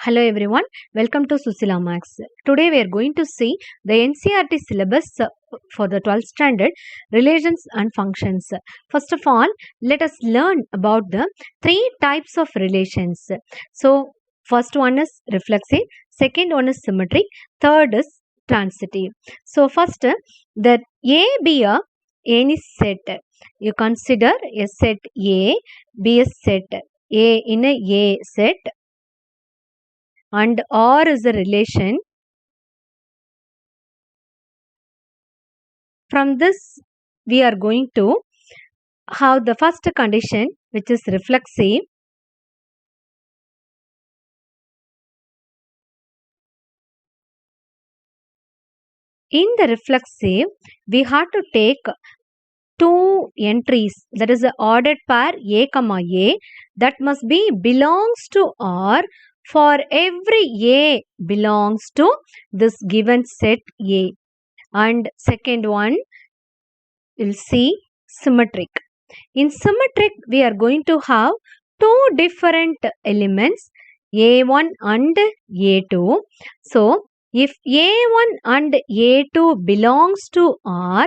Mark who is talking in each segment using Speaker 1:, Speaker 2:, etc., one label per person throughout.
Speaker 1: Hello everyone, welcome to Susila Max. Today we are going to see the NCERT syllabus for the 12th standard relations and functions. First of all, let us learn about the three types of relations. So, first one is reflexive, second one is symmetric, third is transitive. So, first that A be any set. You consider a set A be a set A in a set and R is a relation. From this, we are going to have the first condition, which is reflexive. In the reflexive, we have to take two entries, that is the ordered pair A comma A, that must be belongs to R for every A belongs to this given set A. And second one, we'll see symmetric. In symmetric, we are going to have two different elements, A1 and A2. So, if A1 and A2 belongs to R,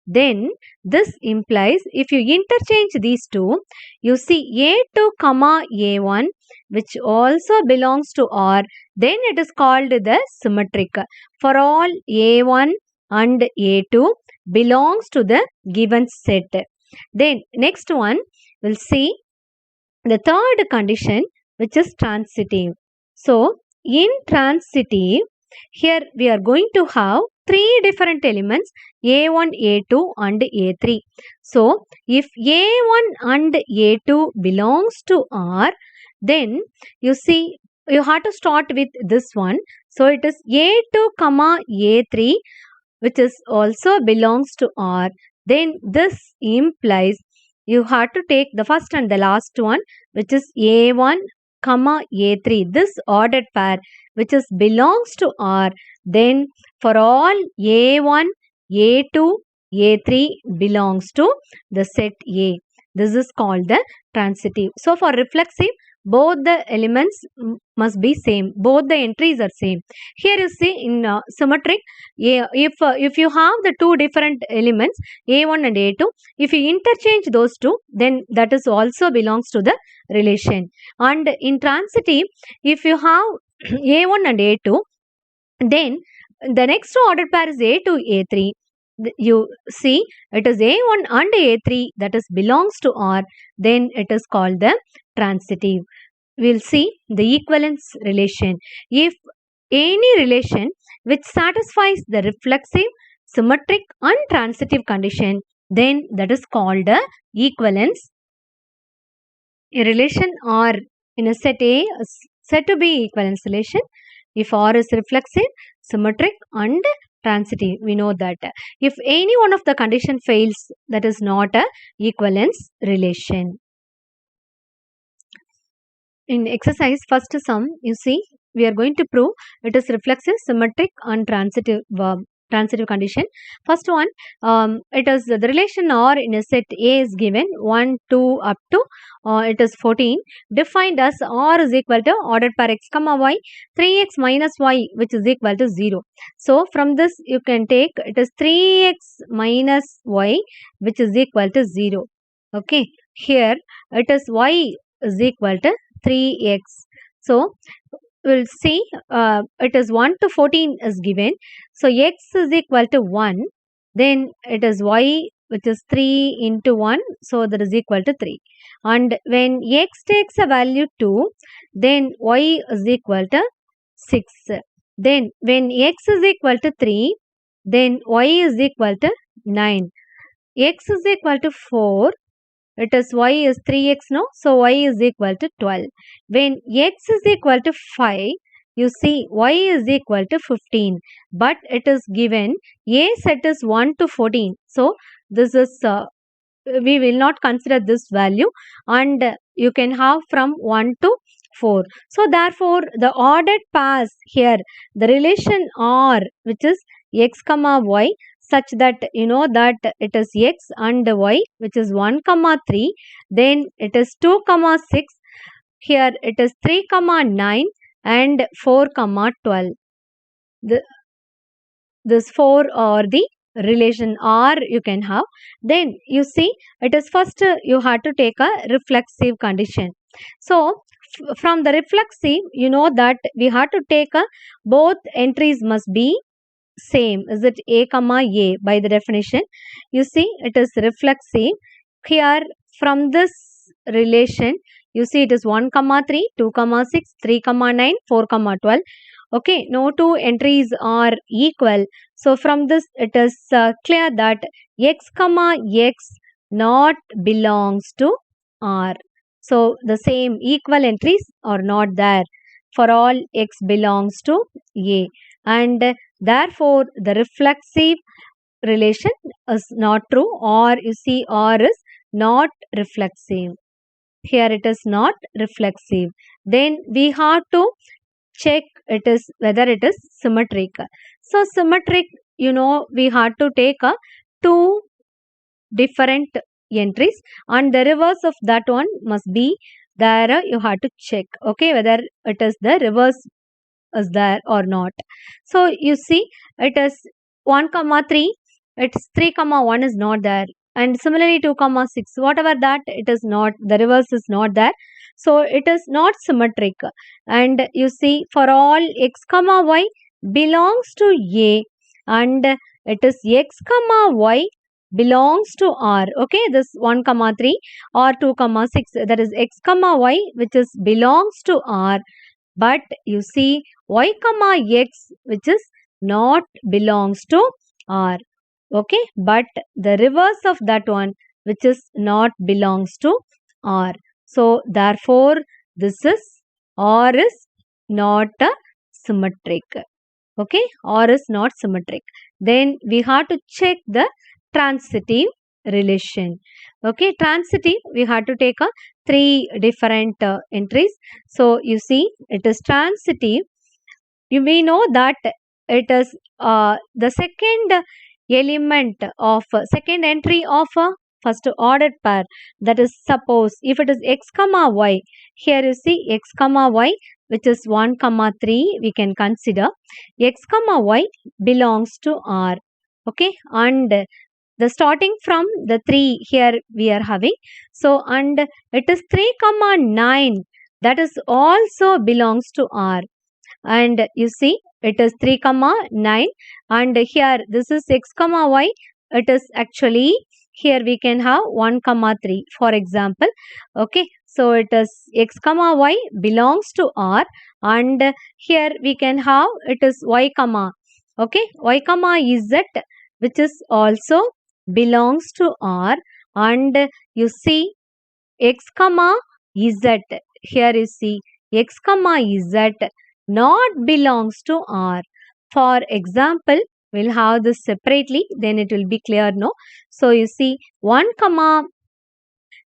Speaker 1: then this implies if you interchange these two, you see A2 comma A1, which also belongs to R, then it is called the symmetric. For all A1 and A2 belongs to the given set. Then next one, we'll see the third condition, which is transitive. So, in transitive, here we are going to have three different elements, A1, A2 and A3. So, if A1 and A2 belongs to R, then you see you have to start with this one. So, it is A2 comma A3, which is also belongs to R. Then this implies you have to take the first and the last one, which is A1 comma A3, this ordered pair which is belongs to R. Then for all A1, A2, A3 belongs to the set A. This is called the transitive. So for reflexive, both the elements must be same, both the entries are same. Here you see in symmetric, if you have the two different elements A1 and A2, if you interchange those two, then that is also belongs to the relation. And in transitive, if you have A1 and A2, then the next ordered pair is A2, A3. You see it is A1 and A3 that is belongs to R, then it is called the transitive. We'll see the equivalence relation. If any relation which satisfies the reflexive, symmetric and transitive condition, then that is called a equivalence. A relation R in a set A is said to be equivalence relation if R is reflexive, symmetric and transitive. We know that if any one of the condition fails, that is not a equivalence relation. In exercise first sum, you see we are going to prove it is reflexive, symmetric and transitive condition. First one, it is the relation R in a set A is given 1, 2 up to it is 14, defined as R is equal to ordered pair x comma y 3x minus y, which is equal to 0. So from this you can take it is 3x minus y, which is equal to 0. Okay, here it is y is equal to 3x. So we'll see it is 1 to 14 is given. So x is equal to 1. Then it is y, which is 3 into 1. So that is equal to 3. And when x takes a value 2, then y is equal to 6. Then when x is equal to 3, then y is equal to 9. X is equal to 4. It is y is 3x now. So y is equal to 12. When x is equal to 5, you see y is equal to 15. But it is given A set is 1 to 14. So this is we will not consider this value, and you can have from 1 to 4. So therefore the ordered pairs here, the relation R, which is x comma y, such that you know that it is x and y, which is 1 comma 3, then it is 2 comma 6, here it is 3 comma 9, and 4 comma 12. The, this 4 or the relation or you can have. Then you see it is first you have to take a reflexive condition. So from the reflexive you know that we have to take a both entries must be same. Is it a comma a by the definition? You see it is reflexive. Here from this relation you see it is 1 comma 3, 2 comma 6, 3 comma 9, 4 comma 12. Okay, no two entries are equal. So from this it is clear that x comma x not belongs to R. So the same equal entries are not there for all x belongs to A, and therefore the reflexive relation is not true, or you see R is not reflexive. Here it is not reflexive. Then we have to check it is whether it is symmetric. So symmetric, you know, we have to take a two different entries, and the reverse of that one must be there. You have to check, okay, whether it is the reverse is there or not. So you see it is 1 comma 3, it's 3 comma 1 is not there, and similarly 2 comma 6 whatever that it is not, the reverse is not there, so it is not symmetric. And you see for all x comma y belongs to A, and it is x comma y belongs to R. Okay, this 1 comma 3 or 2 comma 6, that is x comma y which is belongs to R, but you see y comma x which is not belongs to R. Okay, but the reverse of that one which is not belongs to R. So therefore this is R is not a symmetric. Okay, R is not symmetric. Then we have to check the transitive relation. Okay, transitive we have to take a three different entries. So you see it is transitive. You may know that it is the second element of second entry of a first ordered pair. That is, suppose if it is x comma y, here you see x comma y which is 1 comma 3, we can consider x comma y belongs to R. Okay, and the starting from the 3 here we are having, so and it is 3 comma 9, that is also belongs to R. And you see it is 3 comma 9, and here this is x comma y, it is actually here we can have 1 comma 3 for example. Okay, so it is x comma y belongs to R, and here we can have it is y comma, okay, y comma z which is also belongs to R, and you see x comma z, here you see x comma z not belongs to R. For example, we'll have this separately, then it will be clear, no? So you see 1 comma,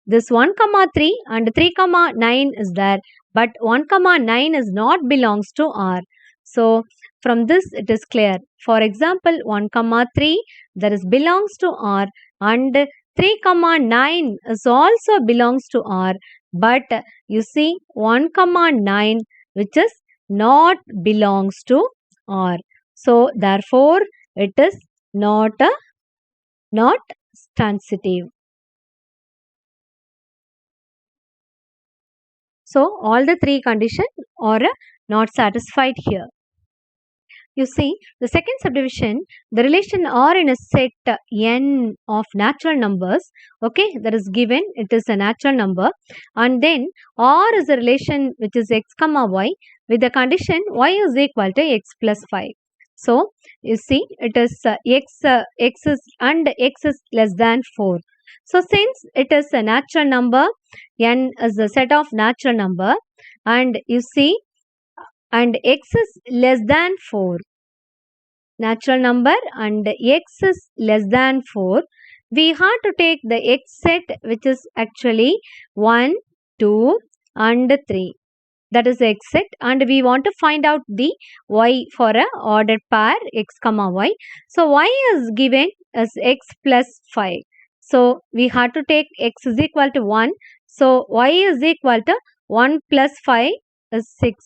Speaker 1: this 1 comma 3 and 3 comma 9 is there, but 1 comma 9 is not belongs to R. So from this it is clear. For example, 1 comma 3 that is belongs to R, and 3 comma 9 is also belongs to R, but you see 1 comma 9 which is not belongs to R. So therefore it is not transitive. So all the three conditions are not satisfied here. You see, the second subdivision, the relation R in a set n of natural numbers, okay, that is given, it is a natural number, and then R is a relation which is x comma y with the condition y is equal to x plus 5. So, you see, it is x is and x is less than 4. So, since it is a natural number, n is a set of natural number, and you see, and x is less than 4, natural number, and x is less than 4, we have to take the x set which is actually 1, 2 and 3. That is the x set, and we want to find out the y for a ordered pair x comma y. So y is given as x plus 5. So we have to take x is equal to 1. So y is equal to 1 plus 5 is 6.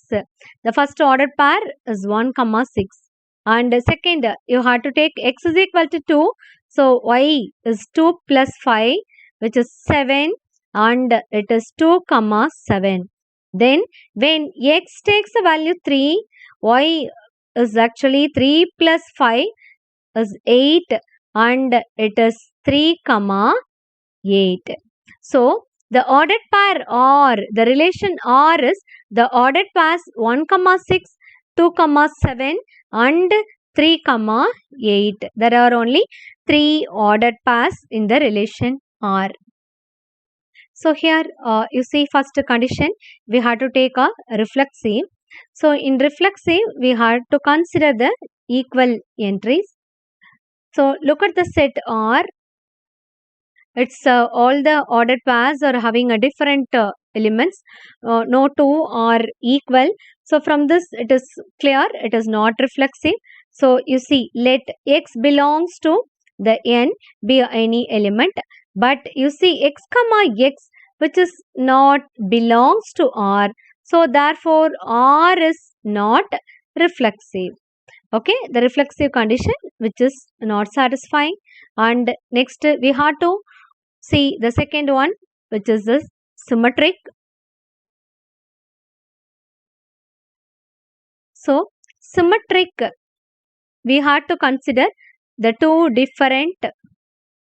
Speaker 1: The first ordered pair is 1 comma 6. And second, you have to take x is equal to 2. So y is 2 plus 5, which is 7, and it is 2 comma 7. Then when x takes the value 3, y is actually 3 plus 5 is 8, and it is 3 comma 8. So the ordered pair or the relation R is the ordered pairs 1 comma 6, 2 comma 7 and 3 comma 8. There are only 3 ordered pairs in the relation R. So here you see first condition we have to take a reflexive. So in reflexive we have to consider the equal entries. So look at the set R. It's all the ordered pairs are having a different elements. No two are equal. So from this it is clear it is not reflexive. So you see, let x belongs to the n be any element, but you see x comma x which is not belongs to R. So therefore R is not reflexive. Okay, the reflexive condition which is not satisfying. And next we have to see the second one, which is this symmetric. So symmetric, we have to consider the two different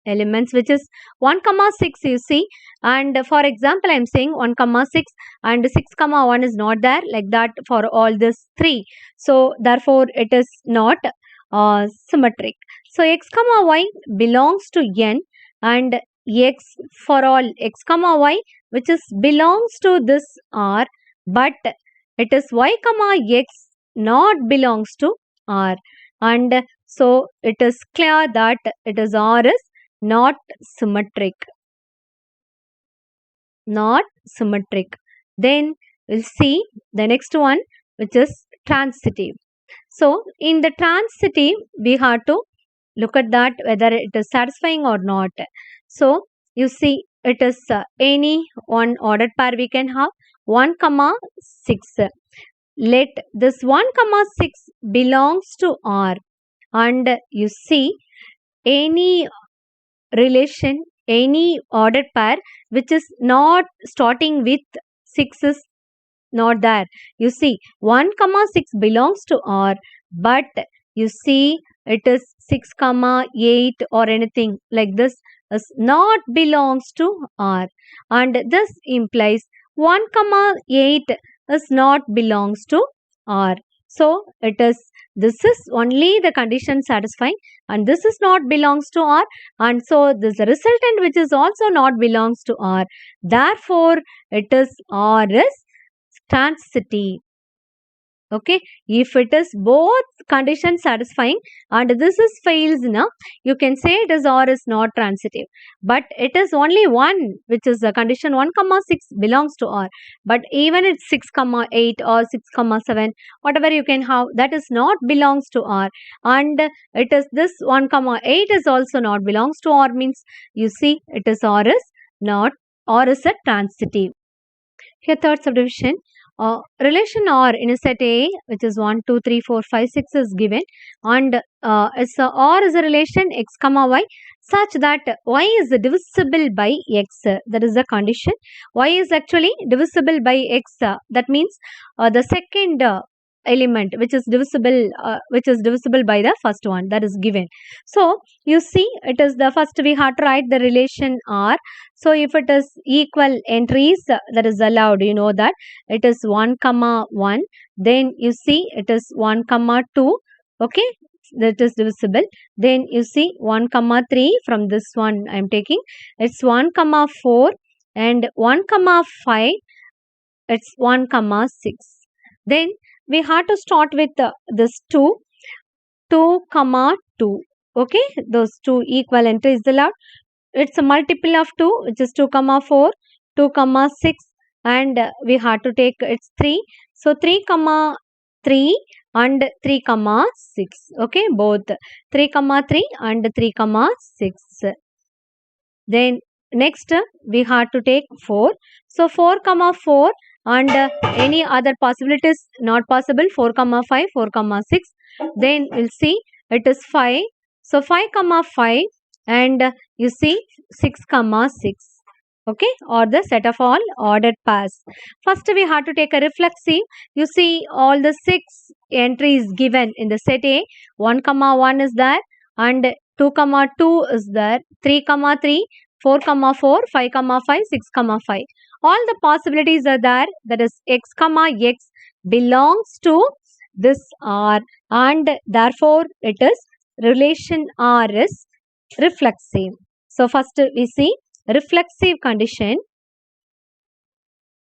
Speaker 1: elements, which is 1 comma 6 you see, and for example I am saying 1 comma 6 and 6 comma 1 is not there, like that for all this 3. So therefore it is not symmetric. So x comma y belongs to n, and x for all x comma y which is belongs to this R, but it is y comma x not belongs to R, and so it is clear that it is R is not symmetric. Not symmetric. Then we'll see the next one, which is transitive. So in the transitive we have to look at that whether it is satisfying or not. So you see it is any one ordered pair we can have 1 comma 6. Let this 1 comma 6 belongs to R, and you see any relation, any ordered pair which is not starting with 6 is not there. You see 1 comma 6 belongs to R, but you see it is 6 comma 8 or anything like this is not belongs to R, and this implies 1 comma 8 is not belongs to R. So it is, this is only the condition satisfying, and this is not belongs to R, and so this resultant which is also not belongs to R. Therefore it is R is transitive. Okay, if it is both conditions satisfying and this is fails now, you can say it is R is not transitive. But it is only one which is the condition 1 comma 6 belongs to R, but even it's 6 comma 8 or 6 comma 7, whatever you can have, that is not belongs to R, and it is this 1 comma 8 is also not belongs to R, means you see it is R is not, R is a transitive. Here third subdivision, relation R in a set A, which is 1, 2, 3, 4, 5, 6 is given, and R is a relation x comma y such that y is divisible by x. That is the condition. Y is actually divisible by x. That means the second element which is divisible by the first one, that is given. So you see it is the first we have to write the relation R. So if it is equal entries, that is allowed, you know that it is 1 comma 1, then you see it is 1 comma 2, okay, that is divisible. Then you see 1 comma 3, from this one I am taking, it's 1 comma 4, and 1 comma 5, it's 1 comma 6. Then we have to start with this 2 comma 2, okay, those two equal entries allowed. It's a multiple of 2, which is 2 comma 4, 2 comma 6, and we have to take it's 3. So 3 comma 3 and 3 comma 6, okay, both 3 comma 3 and 3 comma 6. Then next we have to take 4. So 4 comma 4 and any other possibilities not possible, 4 comma 5, 4 comma 6. Then we'll see it is 5. So 5 comma 5 and you see 6 comma 6. Okay, or the set of all ordered pairs. First we have to take a reflexive. You see all the 6 entries given in the set A. 1 comma 1 is there and 2 comma 2 is there, 3 comma 3, 4 comma 4, 5 comma 5, 6 comma 5. All the possibilities are there, that is x comma x belongs to this R and therefore it is relation R is reflexive. So first we see reflexive condition.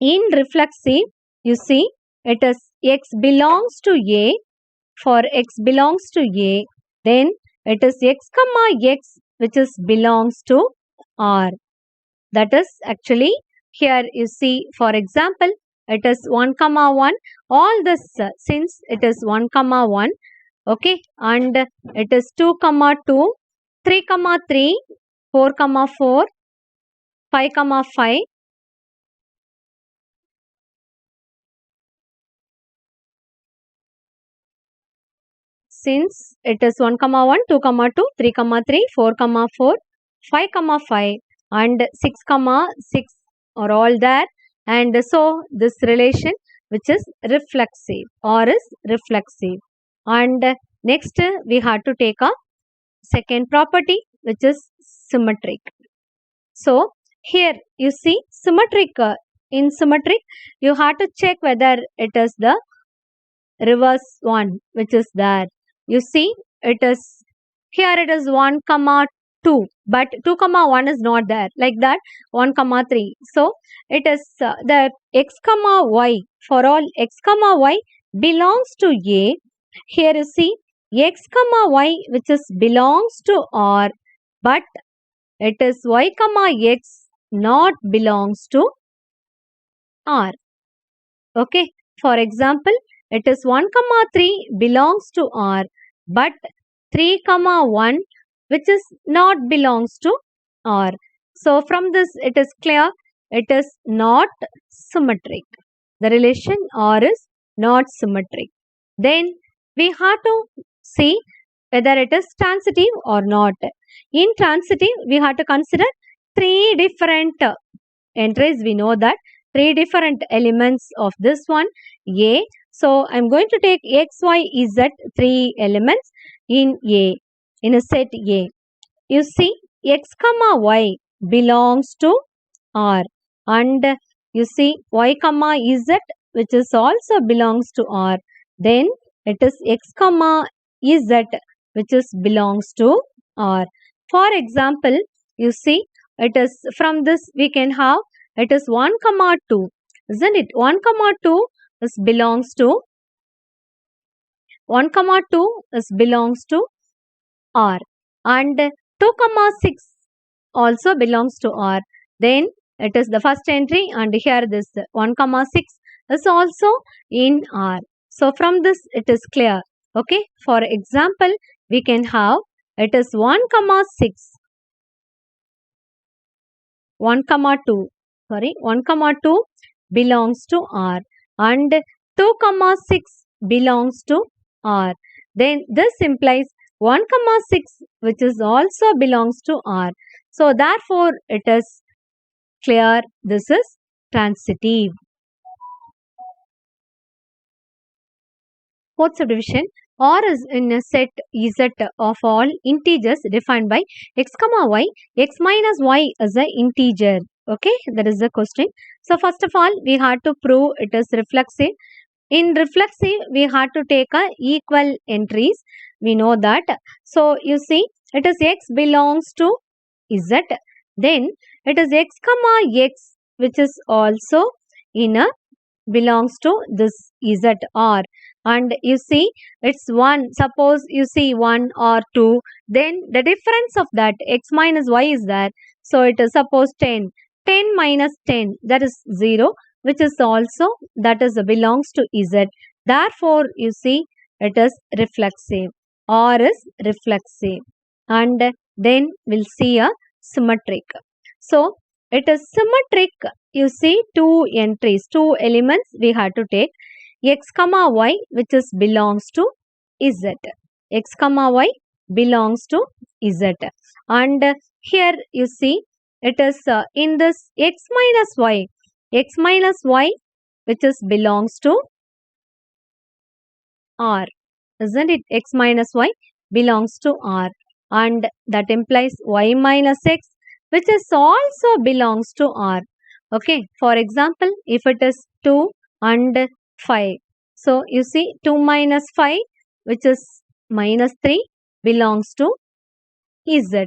Speaker 1: In reflexive you see it is x belongs to A. For x belongs to A, then it is x comma x which is belongs to R. That is actually here you see, for example, it is 1 comma 1. All this since it is 1 comma 1, okay, and it is 2 comma 2, 3 comma 3, 4 comma 4, 5 comma 5. Since it is 1 comma 1, 2 comma 2, 3 comma 3, 4 comma 4, 5 comma 5 and 6 comma 6 are all there, and so this relation which is reflexive or is reflexive. And next we have to take a second property which is symmetric. So here you see symmetric, in symmetric you have to check whether it is the reverse one which is there. You see it is here, it is 1 comma 2, but 2 comma 1 is not there, like that 1 comma 3. So it is the x comma y, for all x comma y belongs to A. Here you see x comma y which is belongs to R, but it is y comma x not belongs to R. Okay, for example, it is 1 comma 3 belongs to R, but 3 comma 1 which is not belongs to R. So from this it is clear it is not symmetric. The relation R is not symmetric. Then we have to see whether it is transitive or not. In transitive we have to consider 3 different entries. We know that 3 different elements of this one A. So I'm going to take x, y, z 3 elements in A, in a set A. You see x comma y belongs to R, and you see y comma z which is also belongs to R. Then it is x comma z which is belongs to R. For example, you see it is from this we can have it is 1 comma 2, isn't it? 1 comma 2 is belongs to 1 comma 2 is belongs to R, and 2 comma 6 also belongs to R. Then it is the first entry, and here this 1 comma 6 is also in R. So from this it is clear. Okay, for example, we can have it is 1 comma 6, 1 comma 2, sorry, 1 comma 2 belongs to R, and 2 comma 6 belongs to R. Then this implies 1 comma 6 which is also belongs to R. So therefore it is clear this is transitive. Fourth subdivision, R is in a set Z of all integers defined by x comma y. X minus y is an integer. Okay, that is the question. So first of all we had to prove it is reflexive. In reflexive we had to take a equal entries. We know that. So you see it is x belongs to Z, then it is x comma x which is also in a belongs to this Z R, and you see it's 1. Suppose you see 1 or 2, then the difference of that x minus y is there. So it is suppose 10. 10 minus 10, that is 0, which is also that is belongs to Z. Therefore you see it is reflexive. R is reflexive. And then we'll see a symmetric. So it is symmetric you see two entries, two elements we have to take. X comma y, which is belongs to Z. X comma y belongs to Z. And here you see it is in this x minus y, which is belongs to R. Isn't it? X minus y belongs to R. And that implies y minus x, which is also belongs to R. Okay. For example, if it is 2 and 5. So, you see 2 minus 5, which is minus 3, belongs to Z.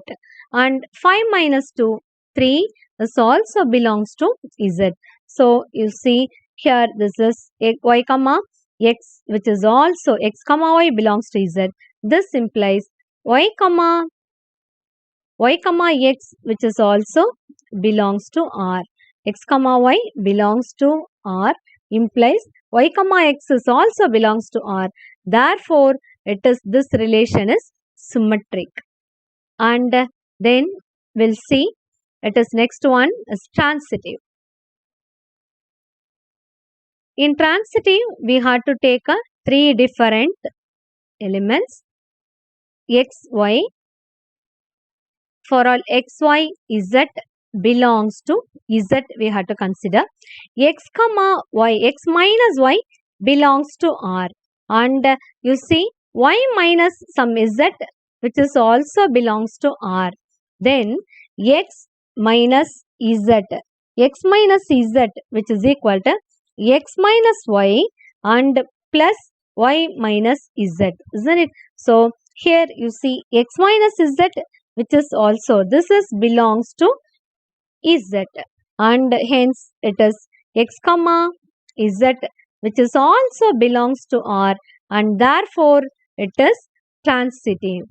Speaker 1: And 5 minus 2, 3 is also belongs to Z. So, you see here this is y comma x, which is also x comma y belongs to Z. This implies y comma x, which is also belongs to R. X comma y belongs to R implies y comma x is also belongs to R. Therefore, this relation is symmetric. And then we'll see it is next one is transitive. In transitive, we have to take three different elements x, y. For all x, y, z belongs to Z, we have to consider. X comma y, x minus y belongs to R. And you see y minus some Z, which is also belongs to R. Then x minus Z, x minus Z, which is equal to x minus y and plus y minus Z, isn't it? So here you see x minus Z, which is also this is belongs to Z, and hence it is x comma Z, which is also belongs to R, and therefore it is transitive.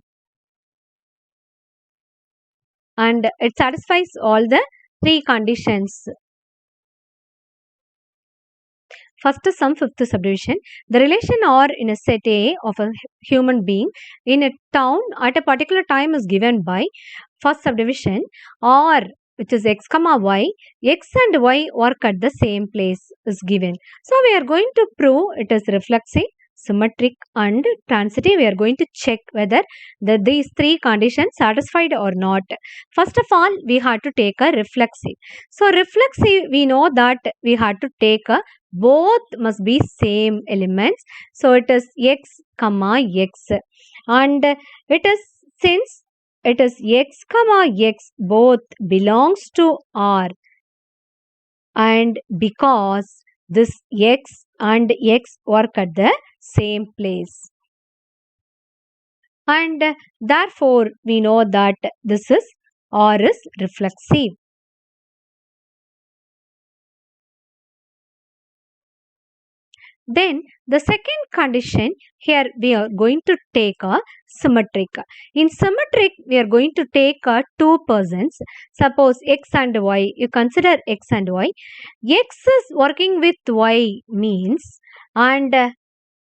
Speaker 1: And it satisfies all the three conditions. First sum, fifth subdivision. The relation R in a set A of a human being in a town at a particular time is given by first subdivision R, which is x comma y. X and y work at the same place is given. So we are going to prove it is reflexive, symmetric and transitive. We are going to check whether these three conditions satisfied or not. First of all, we have to take a reflexive. So reflexive, we know that we have to take a both must be same elements. So it is x comma x, and it is since it is x comma x both belongs to R, and because this x and x work at the same place, and therefore we know that this is R is reflexive. Then the second condition, here we are going to take a symmetric. In symmetric, we are going to take two persons. Suppose x and y. You consider x and y. X is working with y means, and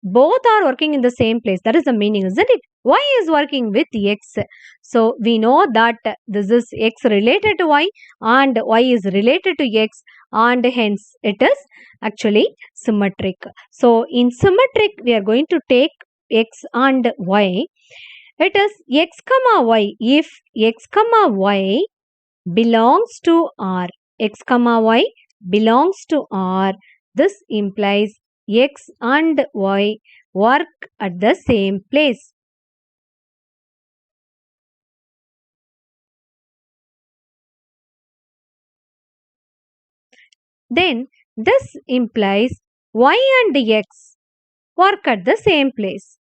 Speaker 1: both are working in the same place. That is the meaning, isn't it? Y is working with x. So we know that this is x related to y and y is related to x, and hence it is actually symmetric. So in symmetric, we are going to take x and y. It is x comma y. If x comma y belongs to R, x comma y belongs to R, this implies x and y work at the same place. Then this implies y and x work at the same place.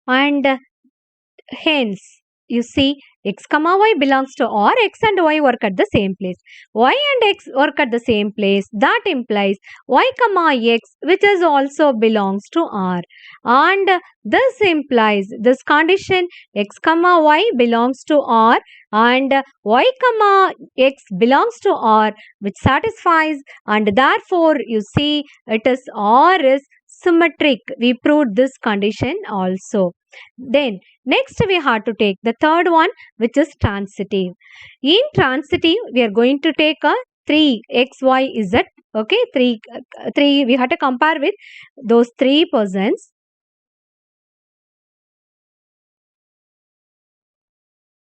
Speaker 1: And hence you see x comma y belongs to R, x and y work at the same place. Y and x work at the same place. That implies y comma x, which is also belongs to R. And this implies this condition x comma y belongs to R and y comma x belongs to R, which satisfies, and therefore you see it is R is symmetric. We proved this condition also. Then next we have to take the third one, which is transitive. In transitive, we are going to take a 3 x, y, z. Okay, 3 we have to compare with those 3 persons.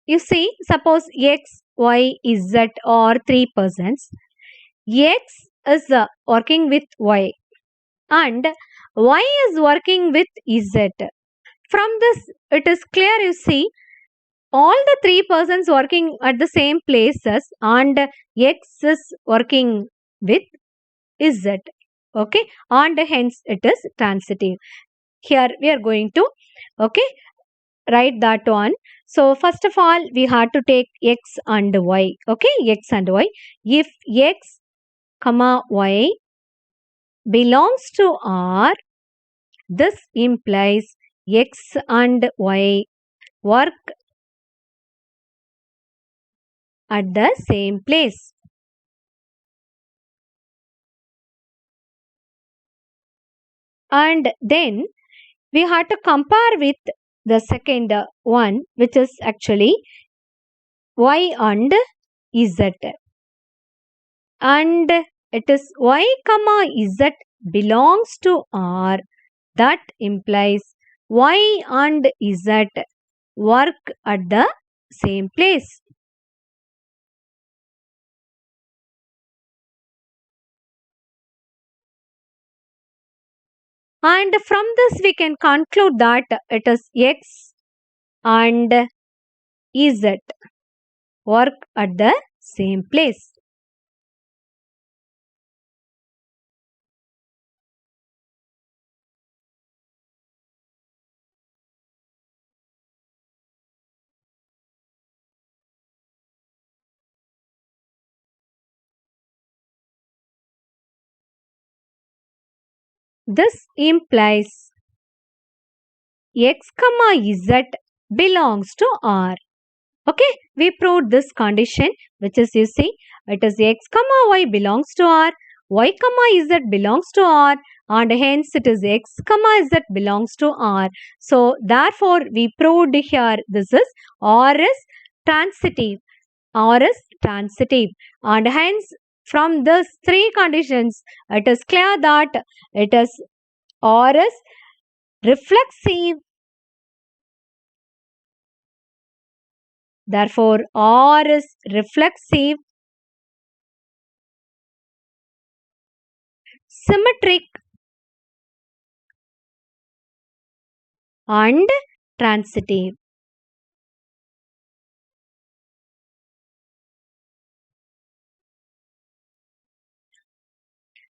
Speaker 1: You see, suppose x, y, z are 3 persons. X is working with y and y is working with z. From this, it is clear, you see, all the 3 persons working at the same places and x is working with z. Okay, and hence it is transitive. Here we are going to, okay, write that one. So first of all, we have to take x and y. Okay, x and y. If x comma y belongs to R, this implies x and y work at the same place. And then we have to compare with the second one, which is actually y and z. And it is y comma z belongs to R. That implies y and z work at the same place. And from this we can conclude that it is x and z work at the same place. This implies x comma z belongs to R. Okay, we proved this condition, which is, you see, it is x comma y belongs to R, y comma z belongs to R, and hence it is x comma z belongs to R. So therefore we proved here this is R is transitive. R is transitive, and hence from these 3 conditions it is clear that it is R is reflexive. Therefore, R is reflexive, symmetric, and transitive.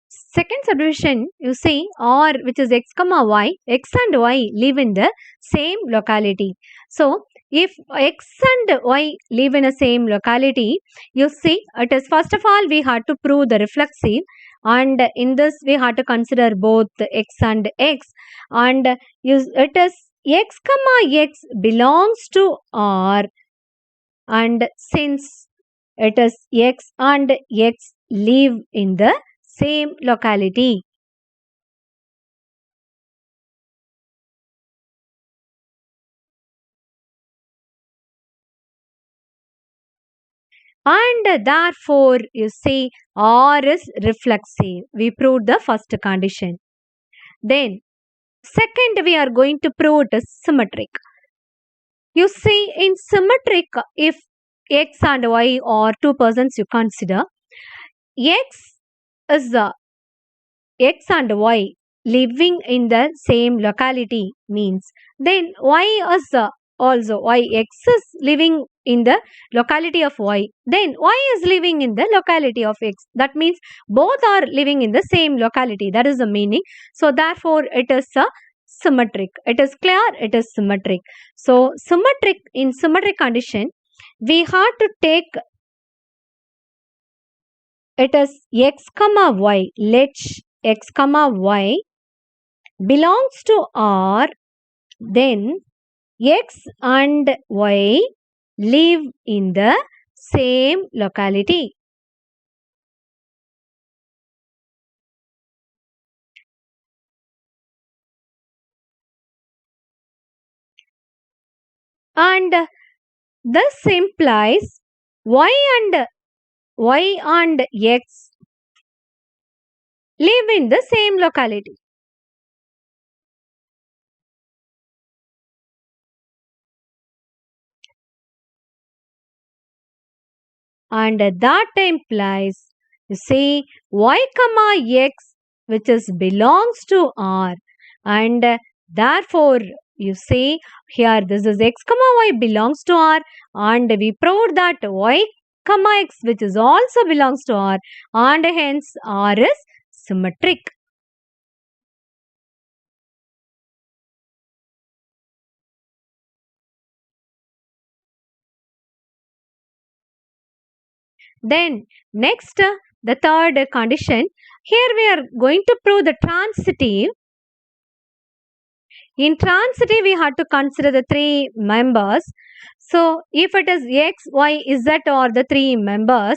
Speaker 1: Second subdivision, you see, R, which is x comma y, x and y live in the same locality. So, if x and y live in the same locality, you see, it is first of all we had to prove the reflexive, and in this we had to consider both x and x, and it is x comma x belongs to R, and since it is x and x live in the same locality. And therefore, you see, R is reflexive. We proved the first condition. Then, second, we are going to prove it is symmetric. You see, in symmetric, if x and y are 2 persons you consider, x is x and y living in the same locality means then y is also y x is living in the locality of y, then y is living in the locality of x. That means both are living in the same locality. That is the meaning. So therefore it is a symmetric. It is clear, it is symmetric. So symmetric, in symmetric condition we have to take it as x comma y. Let x comma y belongs to R, then x and y live in the same locality. And this implies y and x live in the same locality. And that implies, you see, y comma x which is belongs to R, and therefore you see here this is x comma y belongs to R, and we proved that y comma x which is also belongs to R, and hence R is symmetric. Then next, the third condition, here we are going to prove the transitive. In transitive, we have to consider the three members. So, if it is x, y, z are the three members,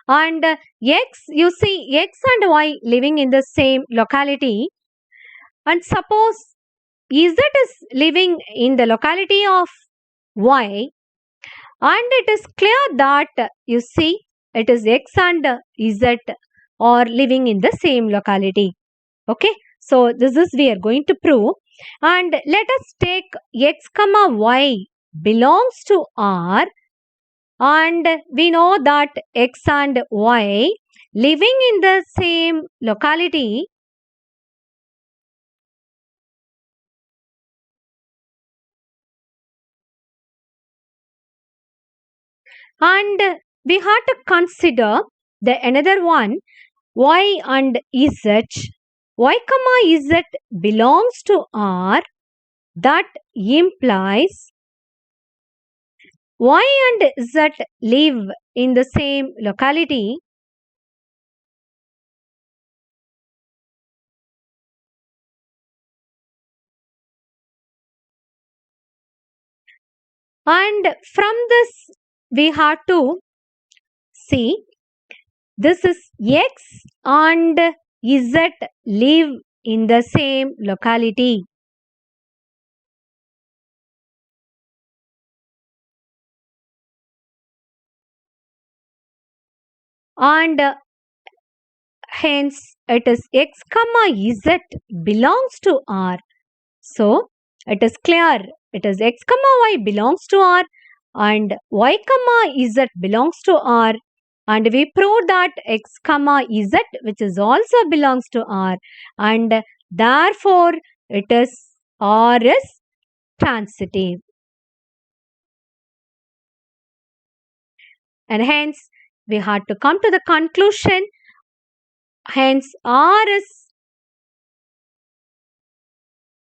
Speaker 1: and x, you see x and y living in the same locality, and suppose z is living in the locality of y, and it is clear that you see it is x and z are living in the same locality. Okay, so this is we are going to prove, and let us take x comma y belongs to R, and we know that x and y living in the same locality, and we have to consider the another one, y and z. Y comma z belongs to R, that implies y and z live in the same locality, and from this we have to see this is x and z live in the same locality, and hence it is x comma z belongs to R. So it is clear it is x comma y belongs to R, and y comma z belongs to R, and we proved that x comma z which is also belongs to R, and therefore it is R is transitive, and hence we had to come to the conclusion, hence R is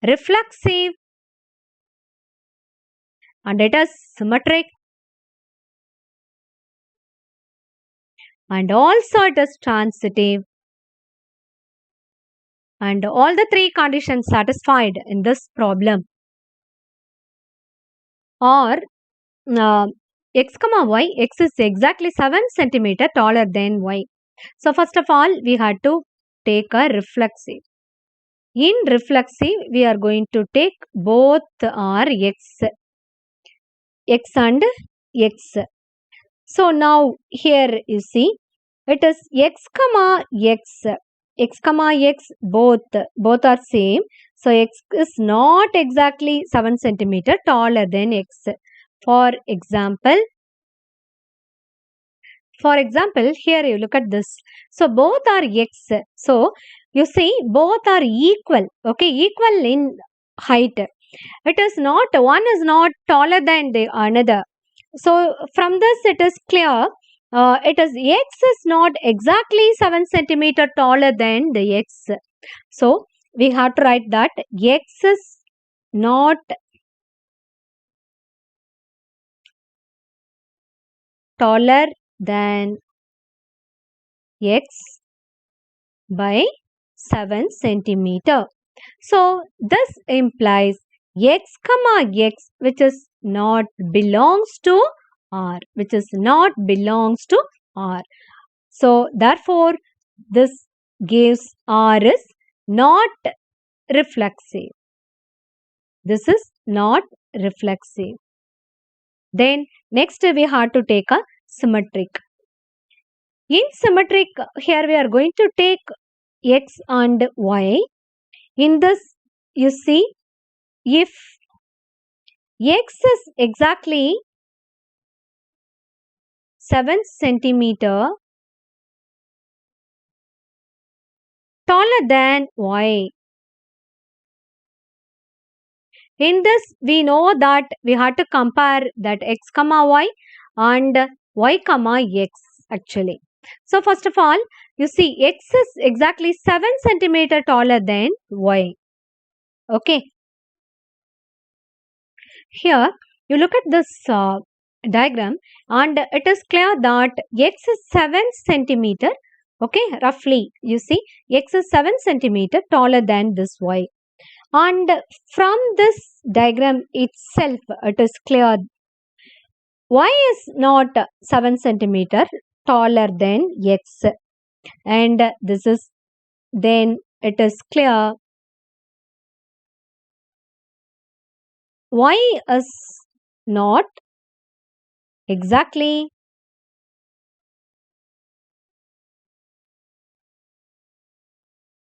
Speaker 1: reflexive and it is symmetric, and also it is transitive, and all the three conditions satisfied in this problem are x comma y, x is exactly 7 centimeter taller than y. So first of all we had to take a reflexive. In reflexive we are going to take both are x and x. So now here you see it is x comma x both are same. So x is not exactly 7 centimeter taller than x. For example, here you look at this. So both are x. So you see both are equal. Okay, equal in height. It is not, one is not taller than the another. So from this it is clear it is x is not exactly 7 centimeter taller than the x. So we have to write that x is not taller than x by 7 centimeter. So this implies x comma x which is not belongs to R, which is not belongs to R. So therefore this gives R is not reflexive. This is not reflexive. Then next we have to take a symmetric. In symmetric, here we are going to take x and y. In this, you see, if x is exactly 7 centimeter taller than y. In this, we know that we have to compare that x comma y and y comma x actually. So first of all, you see x is exactly 7 centimeter taller than y. Okay. Here, you look at this diagram and it is clear that x is 7 centimeter. Okay, roughly you see x is 7 centimeter taller than this y. And from this diagram itself, it is clear y is not 7 centimeter taller than x. And this is then it is clear y is not exactly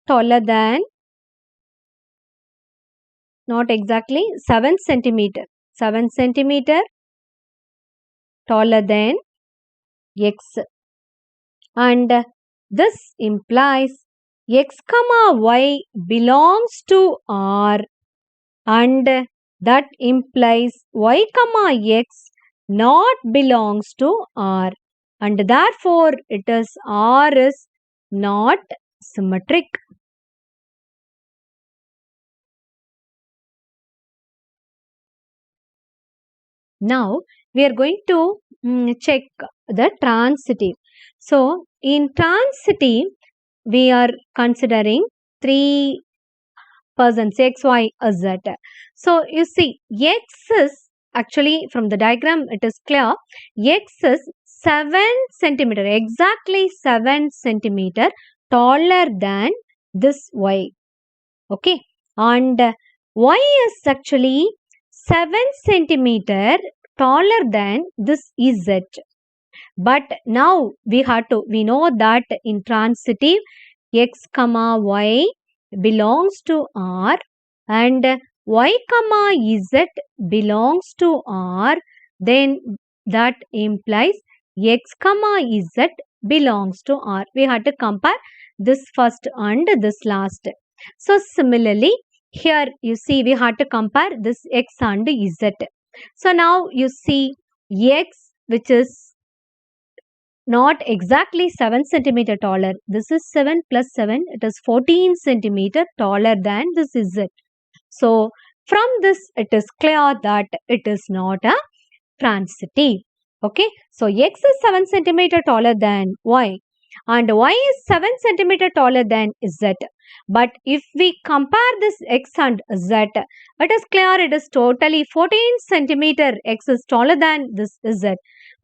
Speaker 1: taller than, not exactly 7 centimeter. 7 centimeter taller than x. And this implies x comma y belongs to R, and that implies y comma x not belongs to R, and therefore it is R is not symmetric. Now we are going to check the transitive. So in transitive we are considering three persons x, y, z. So you see x is actually from the diagram it is clear x is 7 centimeter, exactly 7 centimeter taller than this y. Okay, and y is actually 7 centimeter taller than this z. But now we know that in transitive x comma y belongs to R and y comma z belongs to R, then that implies x comma z belongs to R. We have to compare this first and this last. So similarly, here you see we have to compare this x and z. So now you see x which is not exactly 7 centimeter taller. This is 7 plus 7. It is 14 centimeter taller than this z. So from this it is clear that it is not a transitive. Okay. So x is 7 centimeter taller than y and y is 7 centimeter taller than z. But if we compare this x and z, it is clear it is totally 14 centimeter x is taller than this z,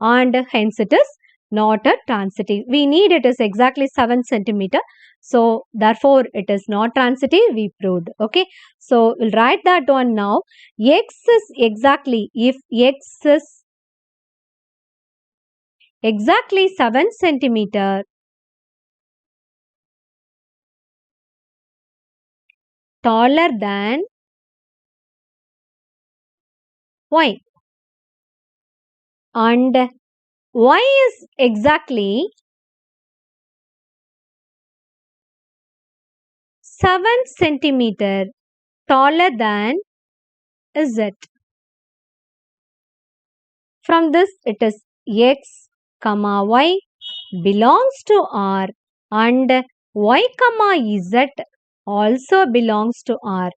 Speaker 1: and hence it is not a transitive. We need it is exactly 7 centimeter. So therefore it is not transitive, we proved. Okay. So we'll write that one now. X is exactly, if x is exactly 7 centimeter taller than y and y is exactly 7 centimeter taller than z. From this it is x comma y belongs to R and y comma z also belongs to R.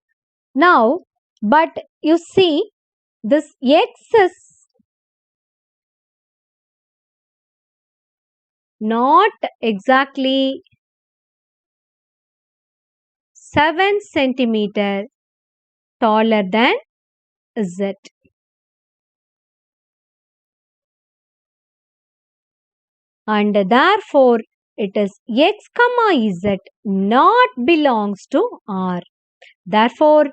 Speaker 1: Now, but you see this x is not exactly 7 centimeter taller than z. And therefore it is x comma z not belongs to R. Therefore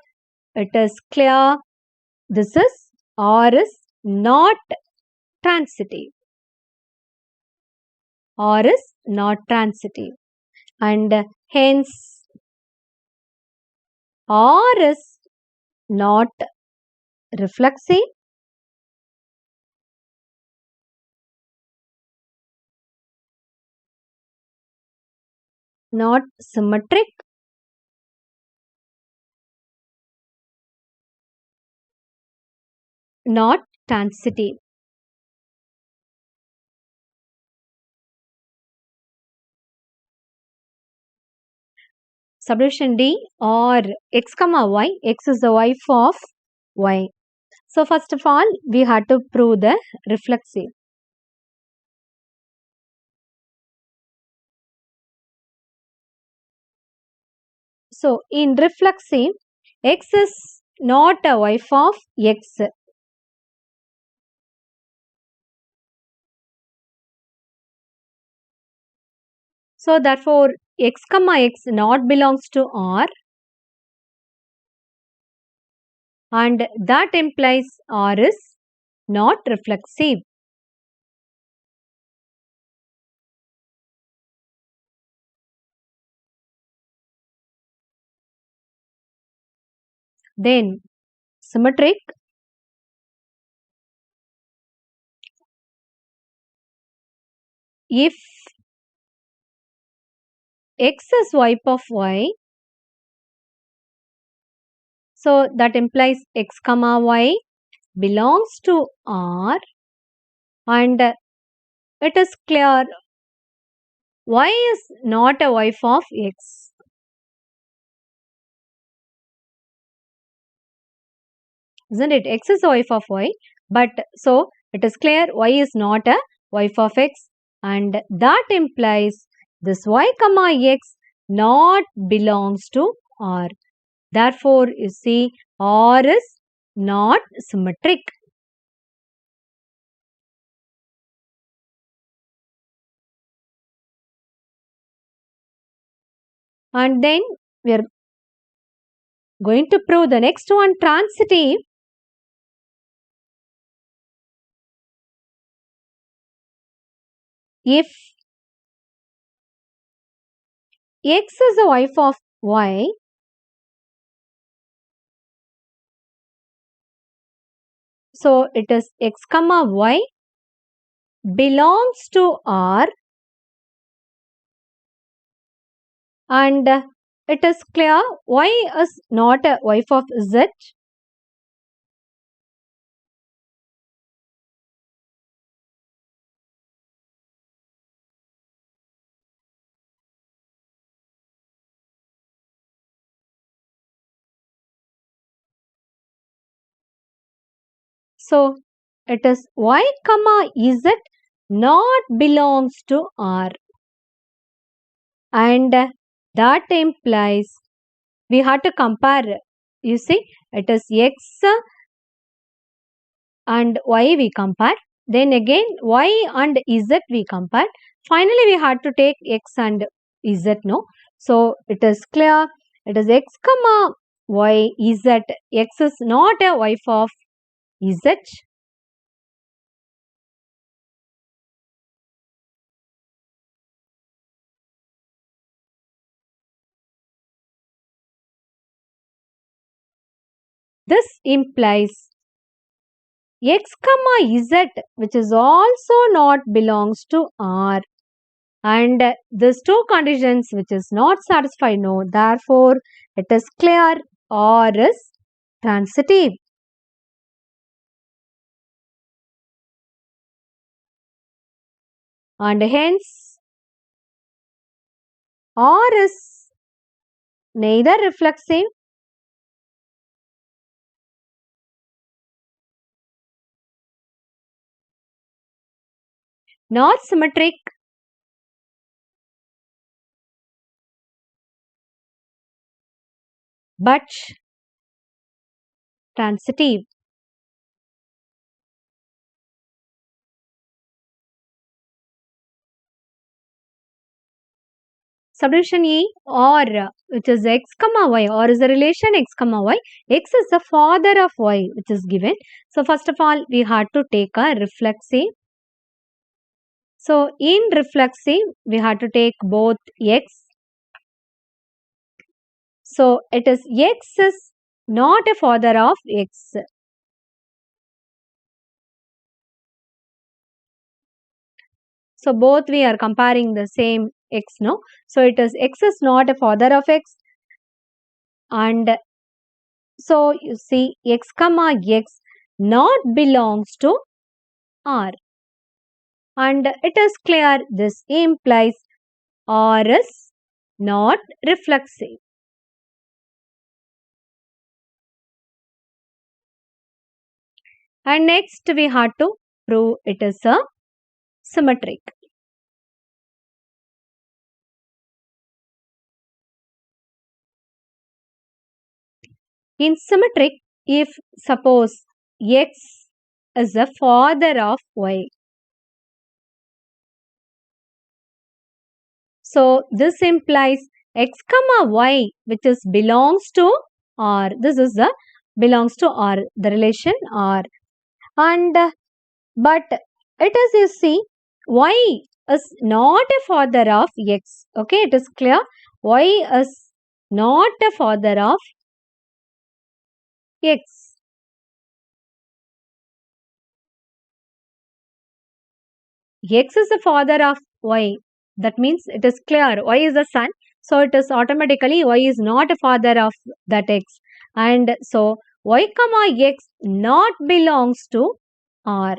Speaker 1: it is clear this is R is not transitive. Or is not transitive. And hence, or is not reflexive, not symmetric, not transitive. Subdivision D, or x comma y, x is the wife of y. So first of all, we had to prove the reflexive. So in reflexive, x is not a wife of x. So therefore, x comma x not belongs to R, and that implies R is not reflexive. Then symmetric, if x is wife of y, so that implies x comma y belongs to R, and it is clear y is not a wife of x. Isn't it? X is a wife of y, but so it is clear y is not a wife of x, and that implies this y comma x not belongs to R. Therefore, you see, R is not symmetric. And then we are going to prove the next one, transitive. If x is a wife of y, so it is x comma y belongs to R, and it is clear y is not a wife of z. So it is y comma z not belongs to R, and that implies we have to compare. You see, it is x and y we compare, then again y and z we compare, finally we had to take x and z. No, so it is clear it is x comma y z, x is not a wife of z. This implies x comma z, which is also not belongs to R, and these two conditions which is not satisfied. No, therefore it is clear R is transitive. And hence R is neither reflexive nor symmetric, but transitive. Subdivision E, or, which is x comma y, or is the relation x comma y. X is the father of y, which is given. So first of all, we had to take a reflexive. So in reflexive, we had to take both x. So it is x is not a father of x. So both we are comparing the same x, no? So it is x is not a father of x, and so you see x comma x not belongs to R, and it is clear this implies R is not reflexive. And next we had to prove it is a symmetric. In symmetric, if suppose x is the father of y, so this implies x comma y, which is belongs to R. This is the belongs to R, the relation R. And but it is, you see, y is not a father of x. Okay, it is clear. Y is not a father of x. X is the father of y. That means it is clear. Y is the son. So it is automatically y is not a father of that x. And so y comma x not belongs to R.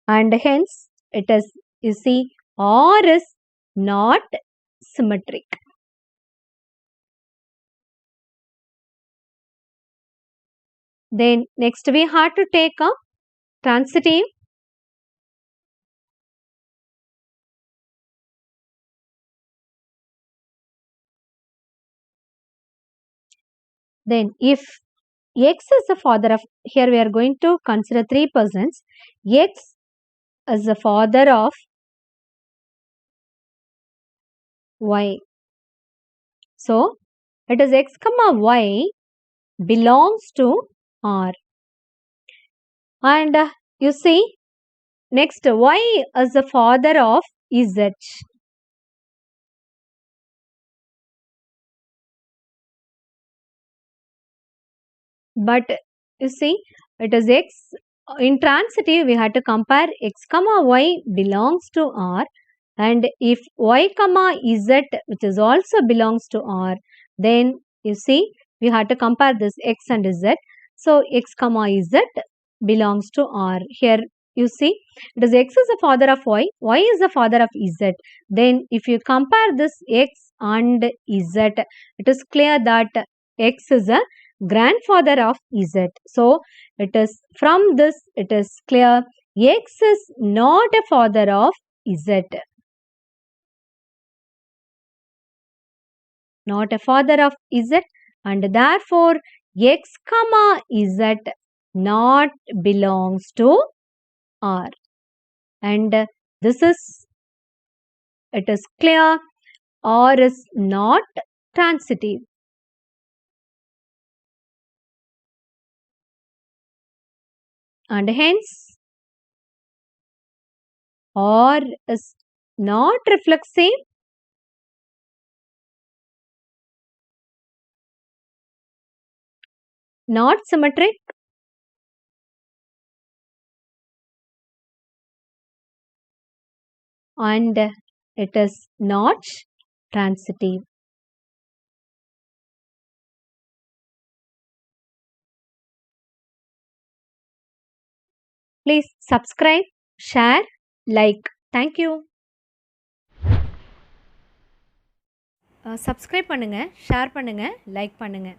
Speaker 1: And hence it is, you see, R is not symmetric. Then next we have to take a transitive. Then if x is the father of, here we are going to consider three persons. X is the father of y. So it is x comma y belongs to R. And you see, next y is the father of z. But you see, it is x. In transitive, we had to compare x comma y belongs to R, and if y comma z, which is also belongs to R, then you see we had to compare this x and z. So x comma z belongs to R. Here you see, it is x is the father of y is the father of z. Then if you compare this x and z, it is clear that x is a grandfather of z. So it is, from this it is clear x is not a father of z. Not a father of z, and therefore x comma z not belongs to R. And this is, it is clear R is not transitive. And hence R is not reflexive, not symmetric, and it is not transitive. Please subscribe, share, like. Thank you. Subscribe பண்ணுங்க, share பண்ணுங்க, like பண்ணுங்க.